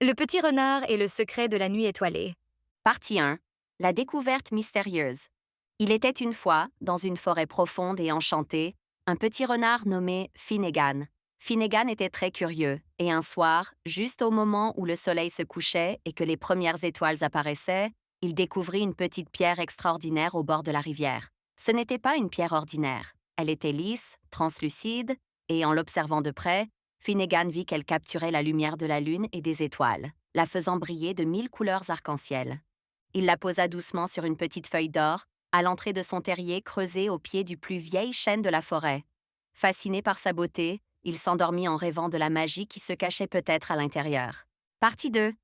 Le petit renard et le secret de la nuit étoilée. Partie 1. La découverte mystérieuse. Il était une fois, dans une forêt profonde et enchantée, un petit renard nommé Finnegan. Finnegan était très curieux, et un soir, juste au moment où le soleil se couchait et que les premières étoiles apparaissaient, il découvrit une petite pierre extraordinaire au bord de la rivière. Ce n'était pas une pierre ordinaire. Elle était lisse, translucide, et en l'observant de près, Finnegan vit qu'elle capturait la lumière de la lune et des étoiles, la faisant briller de 1000 couleurs arc-en-ciel. Il la posa doucement sur une petite feuille d'or, à l'entrée de son terrier creusé au pied du plus vieil chêne de la forêt. Fasciné par sa beauté, il s'endormit en rêvant de la magie qui se cachait peut-être à l'intérieur. Partie 2.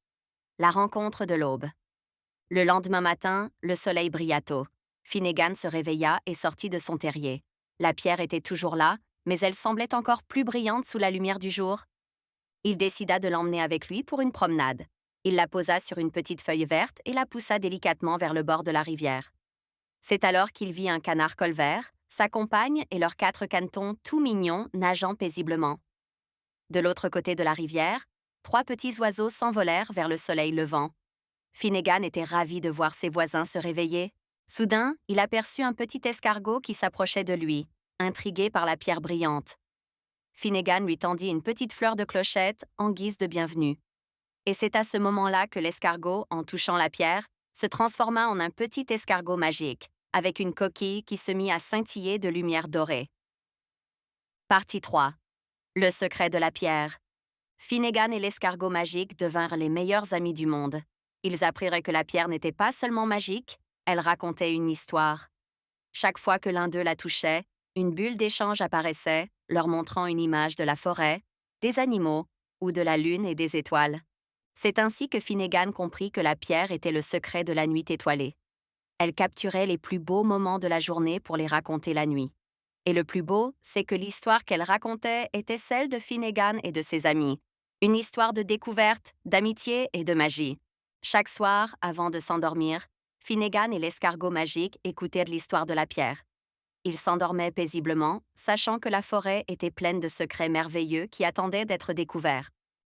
La rencontre de l'aube. Le lendemain matin, le soleil brilla tôt. Finnegan se réveilla et sortit de son terrier. La pierre était toujours là, mais elle semblait encore plus brillante sous la lumière du jour. Il décida de l'emmener avec lui pour une promenade. Il la posa sur une petite feuille verte et la poussa délicatement vers le bord de la rivière. C'est alors qu'il vit un canard colvert, sa compagne et leurs 4 canetons tout mignons nageant paisiblement. De l'autre côté de la rivière, 3 petits oiseaux s'envolèrent vers le soleil levant. Finnegan était ravi de voir ses voisins se réveiller. Soudain, il aperçut un petit escargot qui s'approchait de lui, intrigué par la pierre brillante. Finnegan lui tendit une petite fleur de clochette en guise de bienvenue. Et c'est à ce moment-là que l'escargot, en touchant la pierre, se transforma en un petit escargot magique, avec une coquille qui se mit à scintiller de lumière dorée. Partie 3. Le secret de la pierre. Finnegan et l'escargot magique devinrent les meilleurs amis du monde. Ils apprirent que la pierre n'était pas seulement magique, elle racontait une histoire. Chaque fois que l'un d'eux la touchait, une bulle d'échange apparaissait, leur montrant une image de la forêt, des animaux ou de la lune et des étoiles. C'est ainsi que Finnegan comprit que la pierre était le secret de la nuit étoilée. Elle capturait les plus beaux moments de la journée pour les raconter la nuit. Et le plus beau, c'est que l'histoire qu'elle racontait était celle de Finnegan et de ses amis. Une histoire de découverte, d'amitié et de magie. Chaque soir, avant de s'endormir, Finnegan et l'escargot magique écoutaient l'histoire de la pierre. Ils s'endormaient paisiblement, sachant que la forêt était pleine de secrets merveilleux qui attendaient d'être découverts.